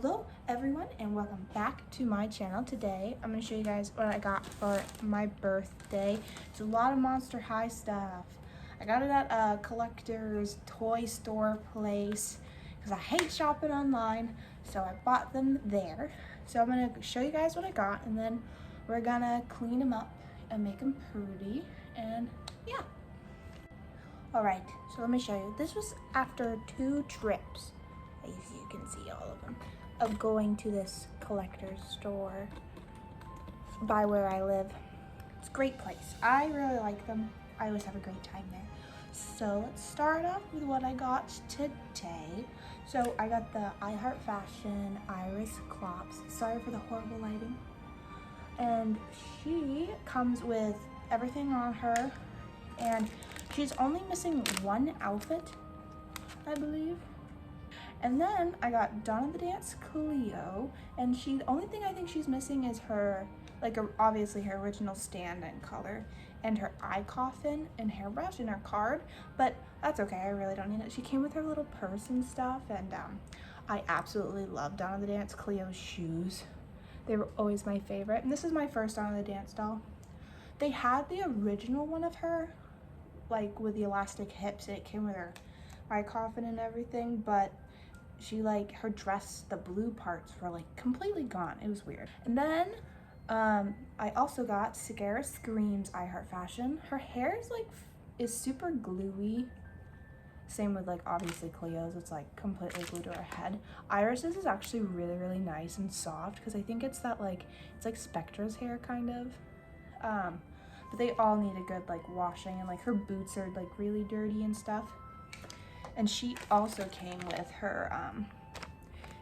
Hello everyone and welcome back to my channel. Today I'm going to show you guys what I got for my birthday. It's a lot of Monster High stuff. I got it at a collector's toy store place because I hate shopping online, so I bought them there. So I'm going to show you guys what I got, and then we're going to clean them up and make them pretty, and yeah. Alright, so let me show you. This was after 2 trips, as you can see all of them, of going to this collector's store by where I live. It's a great place. I really like them. I always have a great time there. So let's start off with what I got today. So I got the I Heart Fashion Iris Clops. Sorry for the horrible lighting. And she comes with everything on her, and she's only missing one outfit, I believe. And then I got Dawn of the Dance Cleo, and the only thing I think she's missing is her, obviously her original stand and color, and her eye coffin and hairbrush and her card, but that's okay, I really don't need it. She came with her little purse and stuff, and I absolutely love Dawn of the Dance Cleo's shoes. They were always my favorite, and this is my first Dawn of the Dance doll. They had the original one of her, like with the elastic hips, and it came with her eye coffin and everything, but she, her dress, the blue parts were completely gone. It was weird. And then I also got Scaris Scream's I Heart Fashion. Her hair is super gluey. Same with obviously Cleo's. It's completely glued to her head. Iris's is actually really, really nice and soft because I think it's that it's like Spectra's hair kind of. But they all need a good washing, and her boots are really dirty and stuff. And she also came with her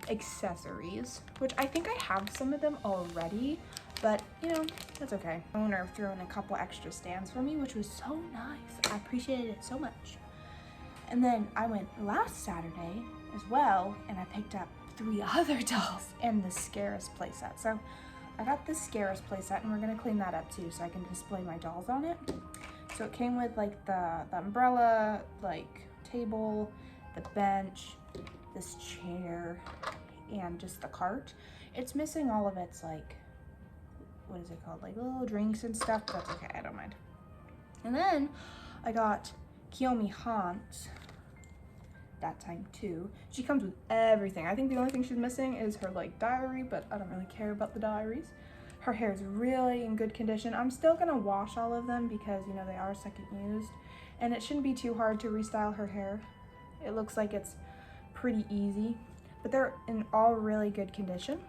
accessories, which I think I have some of them already, but that's okay. The owner threw in a couple extra stands for me, which was so nice. I appreciated it so much. And then I went last Saturday as well, and I picked up 3 other dolls and the Scaris playset. So I got the Scaris playset, and we're gonna clean that up too so I can display my dolls on it. So it came with the umbrella, table, the bench, this chair, and just the cart. It's missing all of its what is it called, little drinks and stuff, but that's okay, I don't mind. And then I got Kiyomi Haunt that time too. She comes with everything. I think the only thing she's missing is her diary, but I don't really care about the diaries. Her hair is really in good condition. I'm still gonna wash all of them because they are second used, and it shouldn't be too hard to restyle her hair. It looks like it's pretty easy, but they're in all really good condition.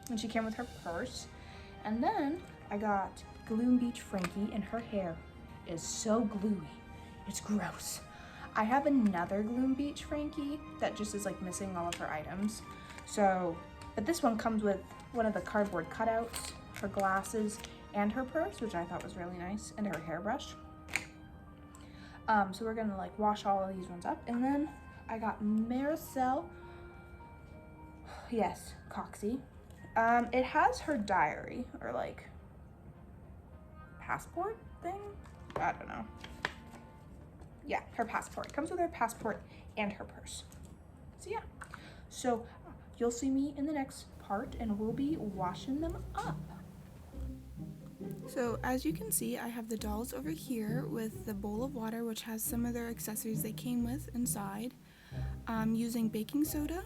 And she came with her purse. And then I got Gloom Beach Frankie, and her hair is so gluey. It's gross. I have another Gloom Beach Frankie that just is missing all of her items. So, but this one comes with one of the cardboard cutouts, her glasses, and her purse, which I thought was really nice, and her hairbrush. So we're gonna wash all of these ones up. And then I got Maricel, yes, Coxie. It has her diary, or passport thing? I don't know. Yeah, her passport. It comes with her passport and her purse. So yeah, so you'll see me in the next part, and we'll be washing them up. So as you can see, I have the dolls over here with the bowl of water, which has some of their accessories they came with inside. I'm using baking soda,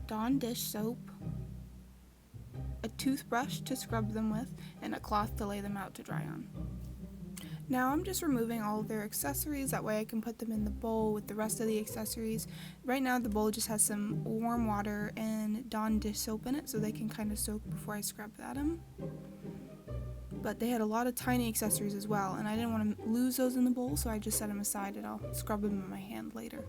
Dawn dish soap, a toothbrush to scrub them with, and a cloth to lay them out to dry on. Now I'm just removing all of their accessories, that way I can put them in the bowl with the rest of the accessories. Right now the bowl just has some warm water and Dawn dish soap in it, so they can kind of soak before I scrub at them. But they had a lot of tiny accessories as well, and I didn't want to lose those in the bowl, so I just set them aside and I'll scrub them in my hand later.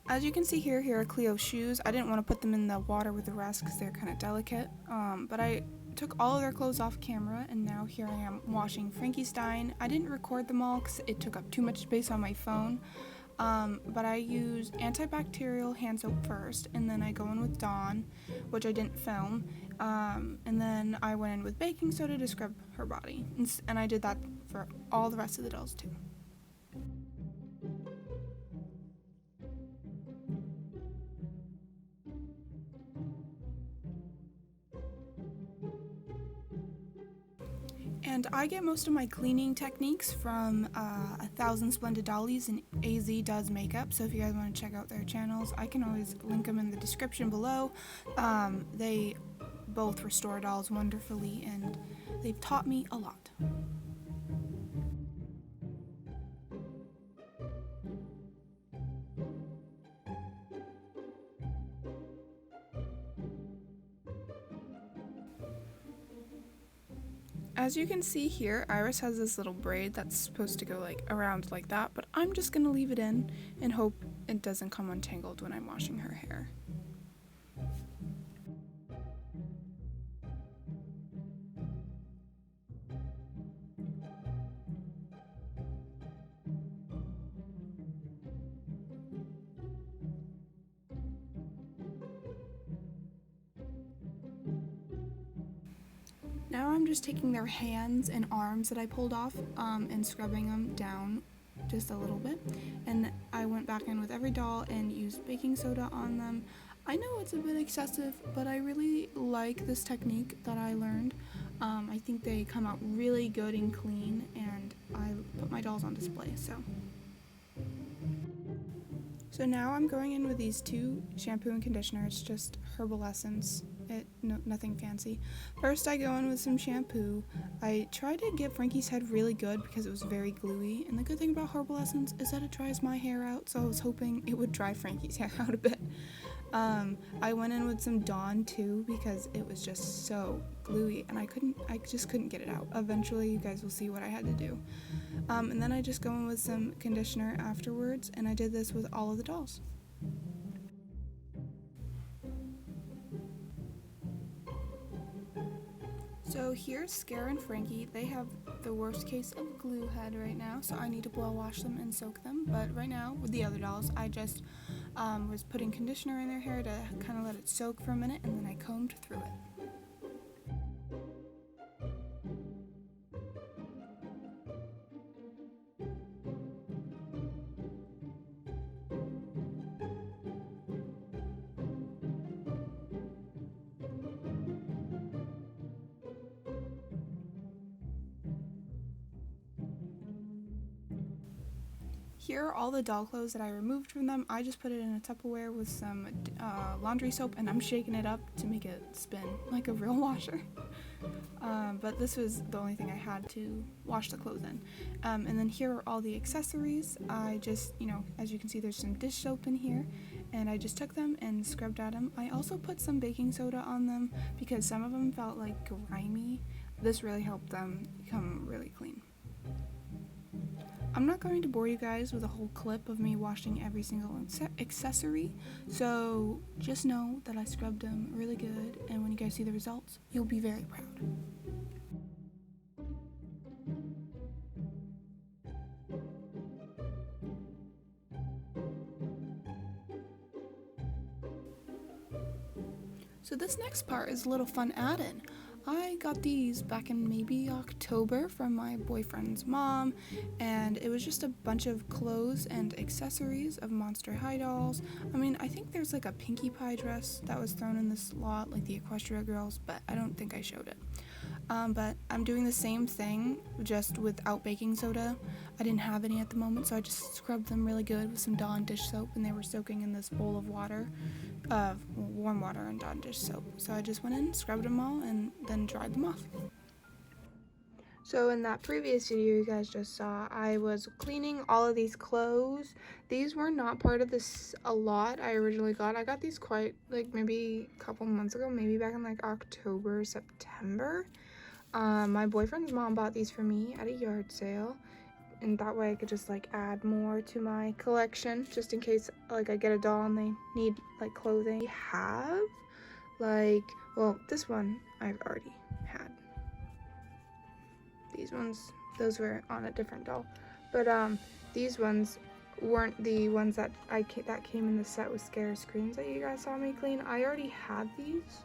As you can see here are Cleo's shoes. I didn't want to put them in the water with the rest because they're kind of delicate, but I took all of their clothes off camera, and now here I am washing Frankenstein. I didn't record them all because it took up too much space on my phone, but I use antibacterial hand soap first, and then I go in with Dawn, which I didn't film, and then I went in with baking soda to scrub her body, and I did that for all the rest of the dolls too. And I get most of my cleaning techniques from 1,000 Splendid Dollies and AZDoesMakeUp, so if you guys want to check out their channels, I can always link them in the description below. They both restore dolls wonderfully, and they've taught me a lot. As you can see here, Iris has this little braid that's supposed to go like around like that, but I'm just gonna leave it in and hope it doesn't come untangled when I'm washing her hair. Now I'm just taking their hands and arms that I pulled off and scrubbing them down just a little bit. And I went back in with every doll and used baking soda on them. I know it's a bit excessive, but I really like this technique that I learned. I think they come out really good and clean, and I put my dolls on display. So now I'm going in with these two shampoo and conditioner. It's just Herbal Essence. Nothing fancy. First I go in with some shampoo. I tried to get Frankie's head really good because it was very gluey, and the good thing about Herbal Essence is that it dries my hair out, so I was hoping it would dry Frankie's hair out a bit. I went in with some Dawn too because it was just so gluey, and I just couldn't get it out. Eventually you guys will see what I had to do. And then I just go in with some conditioner afterwards, and I did this with all of the dolls. So here's Scare and Frankie. They have the worst case of glue head right now, so I need to blow wash them and soak them. But right now, with the other dolls, I just was putting conditioner in their hair to kind of let it soak for a minute, and then I combed through it. Here are all the doll clothes that I removed from them. I just put it in a Tupperware with some laundry soap, and I'm shaking it up to make it spin like a real washer. But this was the only thing I had to wash the clothes in. And then here are all the accessories. I just, as you can see, there's some dish soap in here, and I just took them and scrubbed at them. I also put some baking soda on them because some of them felt like grimy. This really helped them become really clean. I'm not going to bore you guys with a whole clip of me washing every single accessory, so just know that I scrubbed them really good, and when you guys see the results, you'll be very proud. So this next part is a little fun add-in. I got these back in maybe October from my boyfriend's mom, and it was just a bunch of clothes and accessories of Monster High dolls. I mean, I think there's like a Pinkie Pie dress that was thrown in this lot, like the Equestria girls, but I don't think I showed it. But I'm doing the same thing, just without baking soda. I didn't have any at the moment, so I just scrubbed them really good with some Dawn dish soap, and they were soaking in this bowl of water, warm water and Dawn dish soap. So I just went in, scrubbed them all, and then dried them off. So in that previous video you guys just saw, I was cleaning all of these clothes. These were not part of this a lot I originally got. I got these quite, like, maybe a couple months ago, maybe back in like October, September. My boyfriend's mom bought these for me at a yard sale, and that way I could just like add more to my collection, just in case like I get a doll and they need like clothing. We have like, well, this one I've already these ones. Those were on a different doll. But these ones weren't the ones that that came in the set with Scaris screens that you guys saw me clean. I already had these.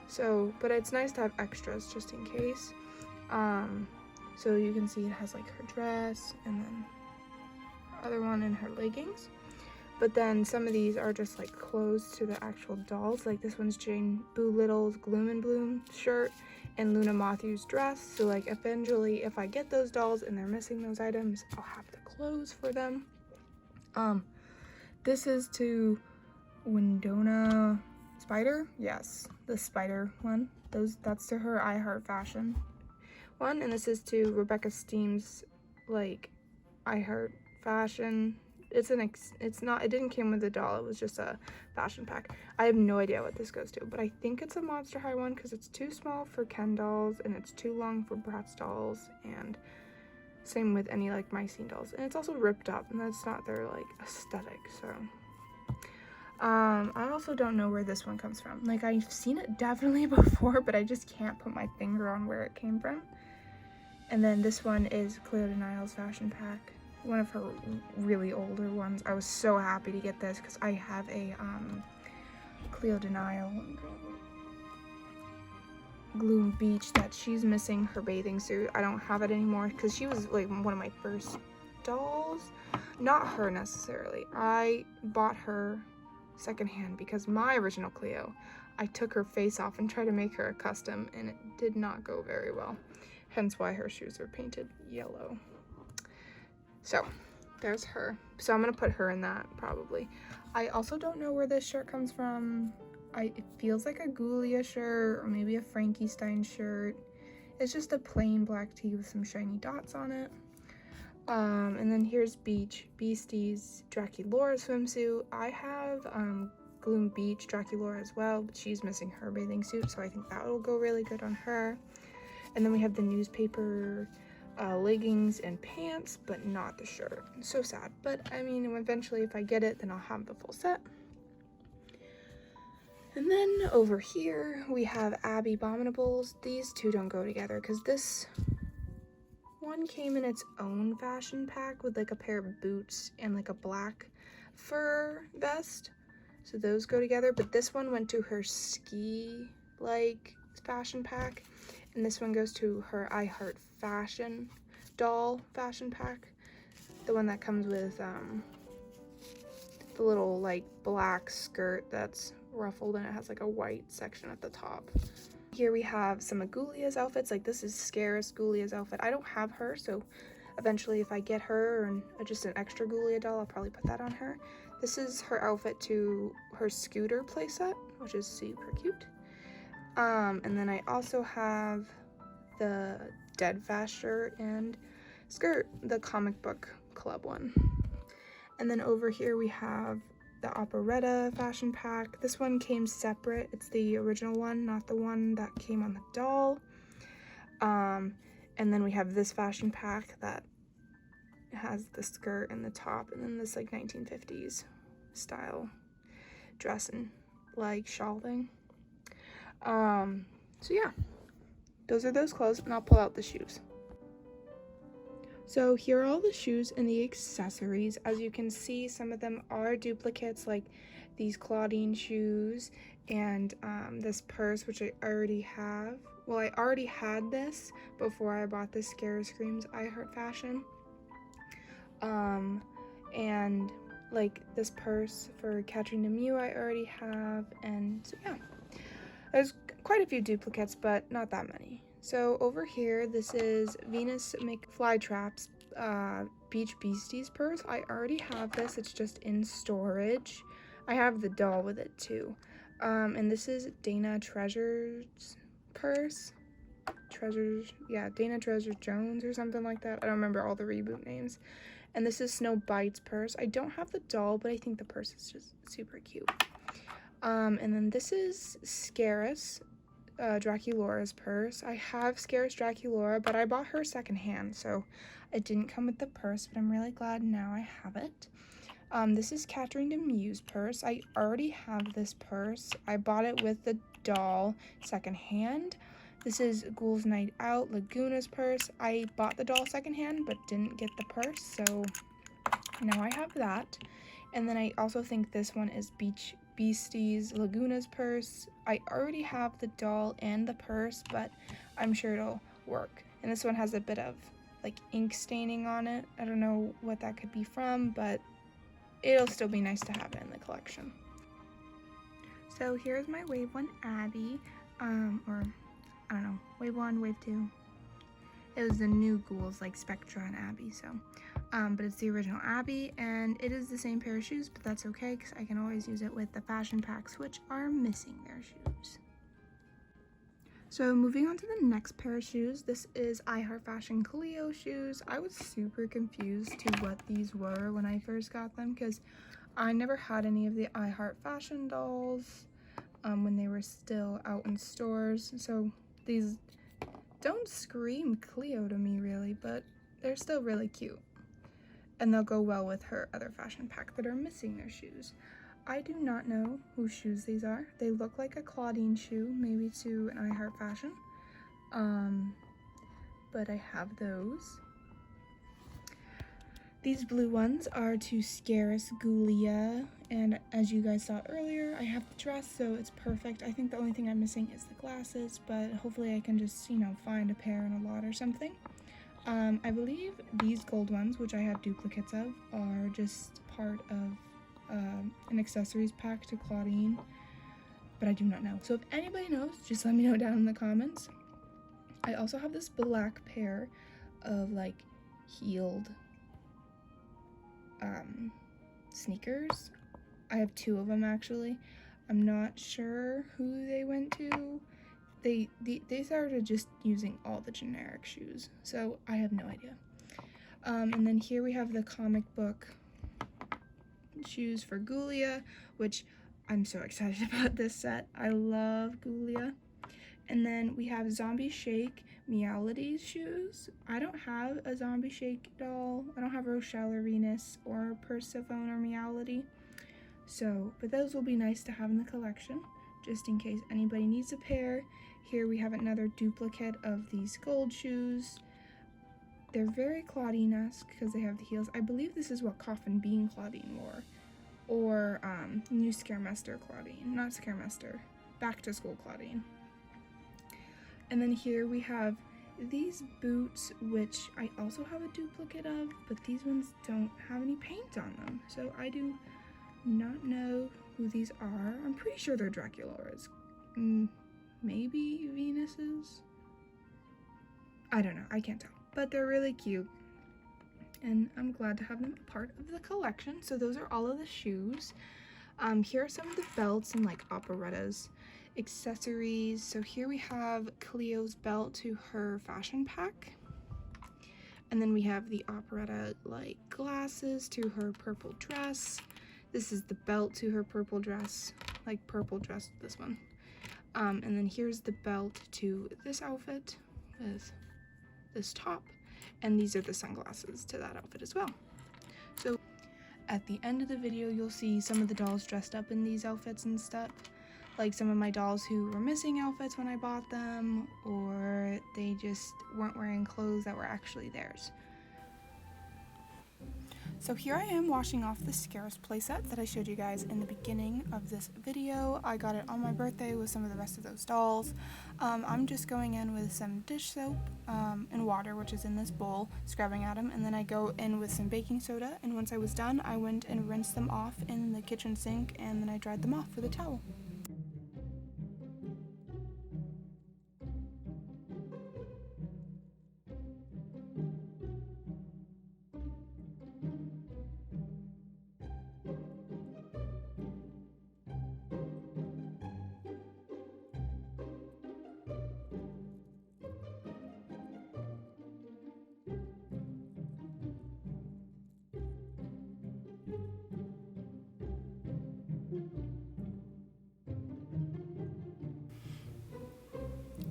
So, but it's nice to have extras just in case. So you can see it has like her dress and then her other one and her leggings. But then some of these are just like clothes to the actual dolls. Like this one's Jane Boolittle's Gloom and Bloom shirt and Luna Matthews dress. So like eventually if I get those dolls and they're missing those items, I'll have the clothes for them. This is to Windona Spider. Yes, the spider one. That's to her I Heart Fashion one. And this is to Rebecca Steam's like I Heart Fashion. It didn't come with a doll, it was just a fashion pack. I have no idea what this goes to, but I think it's a Monster High one because it's too small for Ken dolls and it's too long for Bratz dolls, and same with any like Mycene dolls. And it's also ripped up and that's not their like aesthetic, so. I also don't know where this one comes from. Like I've seen it definitely before, but I just can't put my finger on where it came from. And then this one is Cleo Denial's fashion pack. One of her really older ones. I was so happy to get this because I have a Cleo Denial Gloom Beach that she's missing her bathing suit. I don't have it anymore because she was like one of my first dolls. Not her necessarily. I bought her secondhand because my original Cleo, I took her face off and tried to make her a custom and it did not go very well. Hence why her shoes are painted yellow. So there's her. So I'm gonna put her in that probably. I also don't know where this shirt comes from. It feels like a Ghoulia shirt or maybe a Frankenstein shirt. It's just a plain black tee with some shiny dots on it. And then here's Beastie's Draculaura swimsuit. I have Gloom Beach Draculaura as well, but she's missing her bathing suit, so I think that will go really good on her. And then we have the newspaper leggings and pants, but not the shirt. So sad, but I mean, eventually if I get it, then I'll have the full set. And then over here we have Abby Abominables. These two don't go together because this one came in its own fashion pack with like a pair of boots and like a black fur vest, so those go together. But this one went to her ski like fashion pack, and this one goes to her I Heart Fashion doll fashion pack, the one that comes with the little like black skirt that's ruffled and it has like a white section at the top. Here we have some of Ghoulia's outfits. Like this is Scaris Ghoulia's outfit. I don't have her, so eventually if I get her and just an extra Ghoulia doll, I'll probably put that on her. This is her outfit to her Scooter playset, which is super cute. And then I also have the Deadfast shirt and skirt, the comic book club one. And then over here we have the Operetta fashion pack. This one came separate. It's the original one, not the one that came on the doll. And then we have this fashion pack that has the skirt and the top, and then this like 1950s style dress and like shawl thing. So yeah, those are those clothes, and I'll pull out the shoes. So here are all the shoes and the accessories. As you can see, some of them are duplicates, like these Claudine shoes and this purse, which I already have. Well, I already had this before I bought this Scaris Screams I Heart Fashion. And like this purse for Catching the Mew I already have, and so yeah. There's quite a few duplicates, but not that many. So over here, this is Venus Flytrap's Beach Beasties purse. I already have this, it's just in storage. I have the doll with it too. And this is Dana Treasure's purse. Dana Treasure Jones or something like that. I don't remember all the reboot names. And this is Snow Bite's purse. I don't have the doll, but I think the purse is just super cute. And then this is Scaris Draculaura's purse. I have Scaris Draculaura, but I bought her secondhand, so it didn't come with the purse, but I'm really glad now I have it. This is Catherine DeMew's purse. I already have this purse. I bought it with the doll secondhand. This is Ghoul's Night Out, Laguna's purse. I bought the doll secondhand, but didn't get the purse, so now I have that. And then I also think this one is Beach Beasties, Laguna's purse. I already have the doll and the purse, but I'm sure it'll work. And this one has a bit of like ink staining on it. I don't know what that could be from, but it'll still be nice to have it in the collection. So here's my Wave 1 Abby, or I don't know, Wave 1, Wave 2. It was the new Ghouls, like Spectra and Abby, so. But it's the original Abby, and it is the same pair of shoes, but that's okay, because I can always use it with the fashion packs, which are missing their shoes. So moving on to the next pair of shoes, this is I Heart Fashion Cleo shoes. I was super confused to what these were when I first got them, because I never had any of the I Heart Fashion dolls when they were still out in stores, so these don't scream Cleo to me really, but they're still really cute. And they'll go well with her other fashion pack that are missing their shoes. I do not know whose shoes these are. They look like a Claudine shoe, maybe to an I Heart Fashion. But I have those. These blue ones are to Scaris Ghoulia, and as you guys saw earlier, I have the dress, so it's perfect. I think the only thing I'm missing is the glasses, but hopefully I can just, you know, find a pair in a lot or something. I believe these gold ones, which I have duplicates of, are just part of an accessories pack to Claudine, but I do not know. So if anybody knows, just let me know down in the comments. I also have this black pair of like heeled sneakers. I have two of them actually. I'm not sure who they went to. They started just using all the generic shoes, so I have no idea. And then here we have the comic book shoes for Ghoulia, which I'm so excited about this set. I love Ghoulia. And then we have Zombie Shake Meowlities shoes. I don't have a Zombie Shake doll. I don't have Rochelle or Venus or Persephone or Meowlity. So, but those will be nice to have in the collection, just in case anybody needs a pair. Here we have another duplicate of these gold shoes. They're very Claudine-esque because they have the heels. I believe this is what Coffin Bean Claudine wore, or New Scaremester Claudine, not Scaremester, Back to School Claudine. And then here we have these boots, which I also have a duplicate of, but these ones don't have any paint on them, so I do not know who these are. I'm pretty sure they're Draculaura's. Maybe Venus's? I don't know, I can't tell. But they're really cute, and I'm glad to have them a part of the collection. So those are all of the shoes. Here are some of the belts and like operettas accessories. So here we have Cleo's belt to her fashion pack. And then we have the operetta like glasses to her purple dress. This is the belt to her purple dress, like purple dress, this one. And then here's the belt to this outfit with this top, and these are the sunglasses to that outfit as well. So at the end of the video, you'll see some of the dolls dressed up in these outfits and stuff, like some of my dolls who were missing outfits when I bought them, or they just weren't wearing clothes that were actually theirs. So here I am washing off the Scaris playset that I showed you guys in the beginning of this video. I got it on my birthday with some of the rest of those dolls. I'm just going in with some dish soap and water, which is in this bowl, scrubbing at them, and then I go in with some baking soda, and once I was done, I went and rinsed them off in the kitchen sink, and then I dried them off with a towel.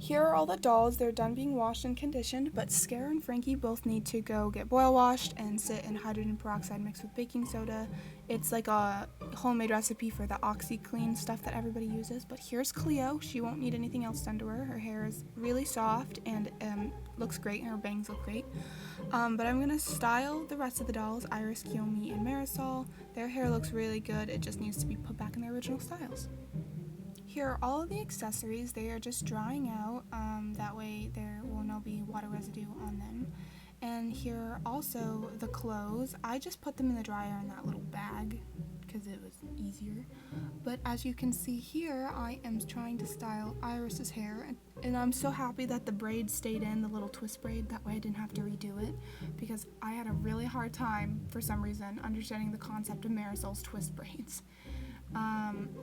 Here are all the dolls. They're done being washed and conditioned, but Scara and Frankie both need to go get boil washed and sit in hydrogen peroxide mixed with baking soda. It's like a homemade recipe for the OxyClean stuff that everybody uses. But here's Cleo. She won't need anything else done to her. Her hair is really soft and looks great, and her bangs look great. But I'm gonna style the rest of the dolls, Iris, Kiyomi, and Marisol. Their hair looks really good. It just needs to be put back in their original styles. Here are all of the accessories. They are just drying out, that way there will not be water residue on them. And here are also the clothes. I just put them in the dryer in that little bag because it was easier. But as you can see here, I am trying to style Iris's hair, and I'm so happy that the braid stayed in, the little twist braid, that way I didn't have to redo it, because I had a really hard time, for some reason, understanding the concept of Marisol's twist braids.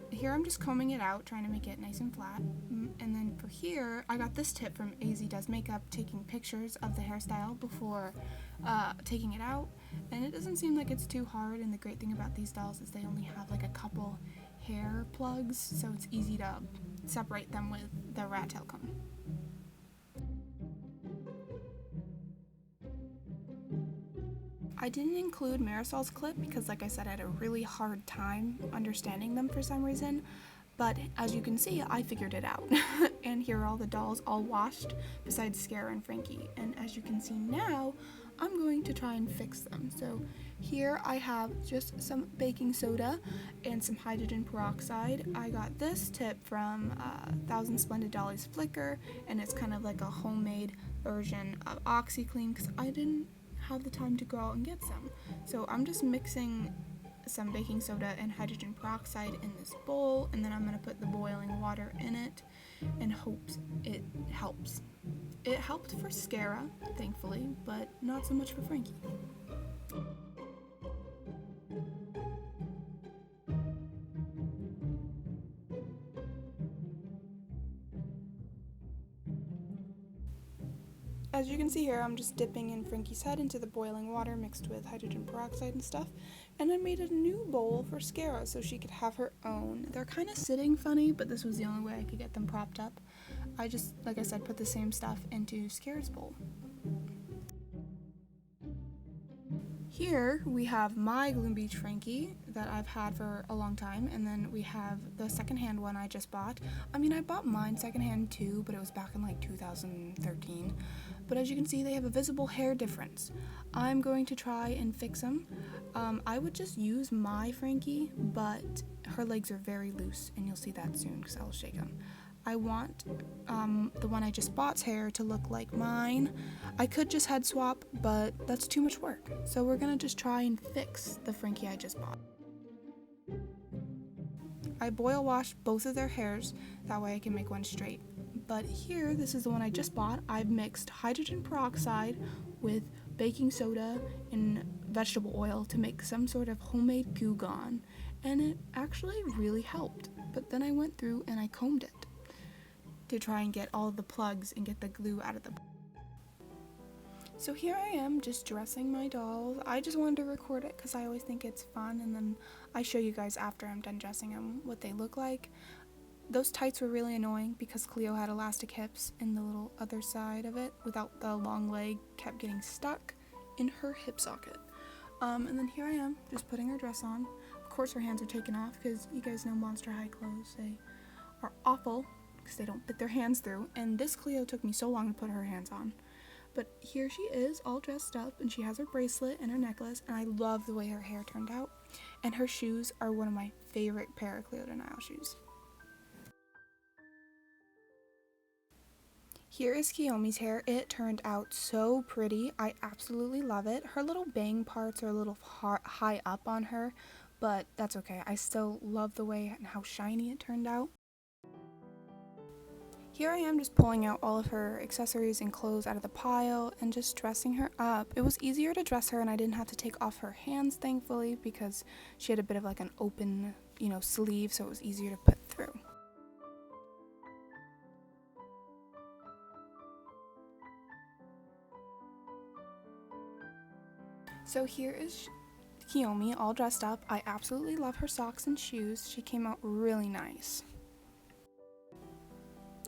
Here I'm just combing it out, trying to make it nice and flat. And then for here, I got this tip from AZDoesMakeUp, taking pictures of the hairstyle before taking it out. And it doesn't seem like it's too hard, and the great thing about these dolls is they only have like a couple hair plugs, so it's easy to separate them with the rat tail comb. I didn't include Marisol's clip because, like I said, I had a really hard time understanding them for some reason, but as you can see, I figured it out. And here are all the dolls all washed besides Scara and Frankie, and as you can see now, I'm going to try and fix them. So here I have just some baking soda and some hydrogen peroxide. I got this tip from 1000 Splendid Dollies Flicker, and it's kind of like a homemade version of OxyClean because I didn't have the time to go out and get some. So I'm just mixing some baking soda and hydrogen peroxide in this bowl, and then I'm going to put the boiling water in it and hopes it helps. It helped for Scara, thankfully, but not so much for Frankie. As you can see here, I'm just dipping in Frankie's head into the boiling water mixed with hydrogen peroxide and stuff, and I made a new bowl for Scara so she could have her own. They're kind of sitting funny, but this was the only way I could get them propped up. I just, like I said, put the same stuff into Scara's bowl. Here we have my Gloom Beach Frankie that I've had for a long time, and then we have the secondhand one I just bought. I mean, I bought mine secondhand too, but it was back in like 2013. But as you can see, they have a visible hair difference. I'm going to try and fix them. I would just use my Frankie, but her legs are very loose, and you'll see that soon because I'll shake them. I want the one I just bought's hair to look like mine. I could just head swap, but that's too much work. So we're gonna just try and fix the Frankie I just bought. I boil washed both of their hairs, that way I can make one straight. But here, this is the one I just bought. I've mixed hydrogen peroxide with baking soda and vegetable oil to make some sort of homemade goo gone, and it actually really helped. But then I went through and I combed it to try and get all of the plugs and get the glue out of them. So here I am just dressing my dolls. I just wanted to record it because I always think it's fun, and then I show you guys after I'm done dressing them what they look like. Those tights were really annoying because Cleo had elastic hips and the little other side of it without the long leg kept getting stuck in her hip socket. And then here I am just putting her dress on. Of course her hands are taken off because you guys know Monster High clothes, they are awful because they don't fit their hands through, and this Cleo took me so long to put her hands on. But here she is all dressed up, and she has her bracelet and her necklace, and I love the way her hair turned out, and her shoes are one of my favorite pair of Cleo Denial shoes. Here is Kiyomi's hair. It turned out so pretty. I absolutely love it. Her little bang parts are a little high up on her, but that's okay. I still love the way and how shiny it turned out. Here I am just pulling out all of her accessories and clothes out of the pile and just dressing her up. It was easier to dress her, and I didn't have to take off her hands, thankfully, because she had a bit of like an open, sleeve, so it was easier to put through. So here is Kiyomi all dressed up. I absolutely love her socks and shoes. She came out really nice.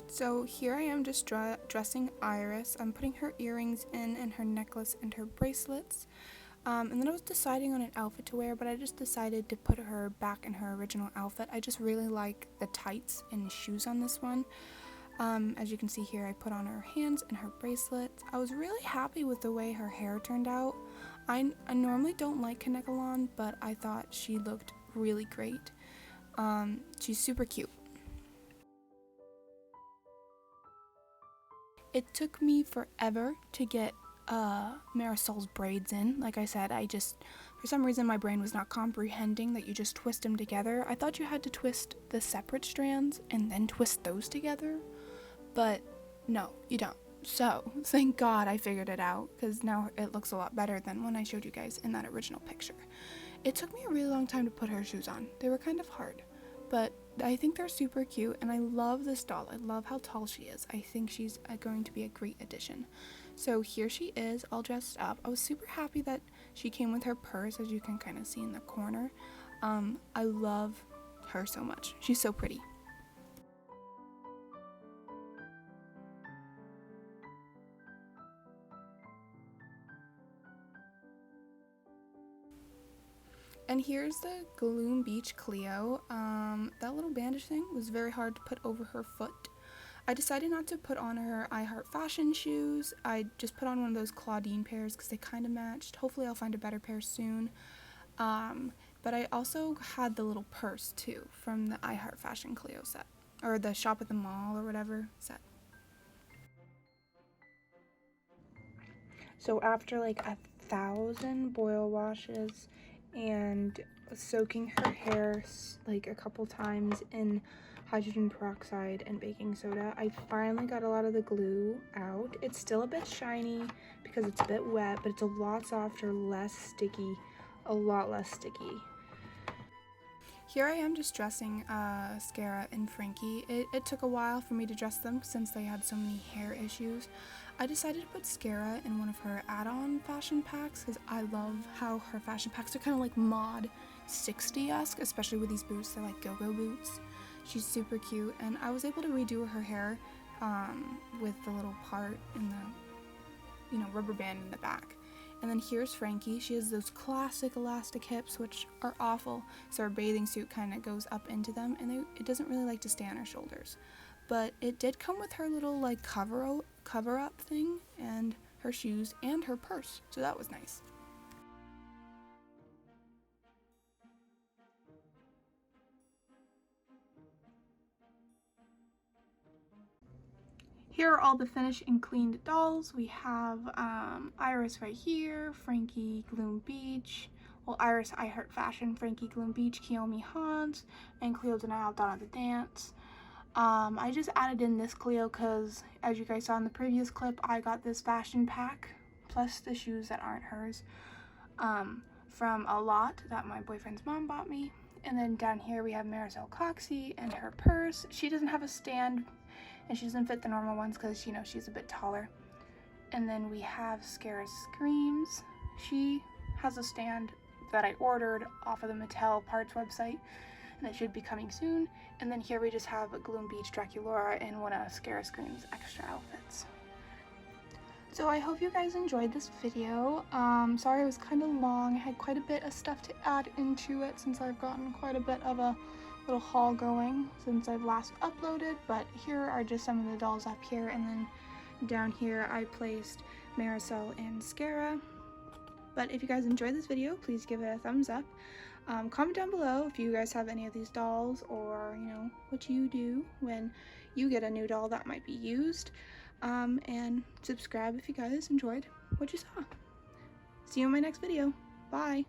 So here I am just dressing Iris. I'm putting her earrings in and her necklace and her bracelets. And then I was deciding on an outfit to wear, but I just decided to put her back in her original outfit. I just really like the tights and shoes on this one. As you can see here, I put on her hands and her bracelets. I was really happy with the way her hair turned out. I normally don't like Kanekalon, but I thought she looked really great. She's super cute. It took me forever to get Marisol's braids in. Like I said, for some reason my brain was not comprehending that you just twist them together. I thought you had to twist the separate strands and then twist those together, but no, you don't. So thank God I figured it out, because now it looks a lot better than when I showed you guys in that original picture. It took me a really long time to put her shoes on. They were kind of hard, but I think they're super cute, and I love this doll. I love how tall she is. I think she's going to be a great addition. So here she is, all dressed up. I was super happy that she came with her purse, as you can kind of see in the corner. I love her so much. She's so pretty. And here's the Gloom Beach Cleo. That little bandage thing was very hard to put over her foot. I decided not to put on her I Heart Fashion shoes. I just put on one of those Claudine pairs because they kind of matched. Hopefully I'll find a better pair soon. But I also had the little purse too from the I Heart Fashion Cleo set, or the Shop at the Mall or whatever set. So after like 1,000 boil washes and soaking her hair like a couple times in hydrogen peroxide and baking soda, I finally got a lot of the glue out. It's still a bit shiny because it's a bit wet, but it's a lot softer, less sticky, a lot less sticky. Here I am just dressing Scaris and Frankie. It took a while for me to dress them since they had so many hair issues. I decided to put Scaris in one of her add-on fashion packs because I love how her fashion packs are kind of like mod 60-esque, especially with these boots. They're like go-go boots. She's super cute, and I was able to redo her hair with the little part in the, rubber band in the back. And then here's Frankie. She has those classic elastic hips, which are awful, so her bathing suit kind of goes up into them, and it doesn't really like to stay on her shoulders. But it did come with her little like cover-up thing, and her shoes, and her purse, so that was nice. Here are all the finished and cleaned dolls. We have Iris right here, Frankie Gloom Beach, well, Iris I Heart Fashion, Frankie Gloom Beach, Kiyomi Hans, and Cleo Denial Donna the Dance. I just added in this Cleo because, as you guys saw in the previous clip, I got this fashion pack, plus the shoes that aren't hers, from a lot that my boyfriend's mom bought me. And then down here we have Marisol Coxey and her purse. She doesn't have a stand, and she doesn't fit the normal ones because, she's a bit taller. And then we have Scaris Screams. She has a stand that I ordered off of the Mattel Parts website, and it should be coming soon. And then here we just have Gloom Beach Draculaura in one of Scaris Scream's extra outfits. So I hope you guys enjoyed this video. Sorry it was kind of long. I had quite a bit of stuff to add into it since I've gotten quite a bit of a little haul going since I've last uploaded, but here are just some of the dolls up here, and then down here I placed Marisol and Scaris. But if you guys enjoyed this video, please give it a thumbs up. Comment down below if you guys have any of these dolls, or what you do when you get a new doll that might be used, and subscribe if you guys enjoyed what you saw. See you in my next video. Bye.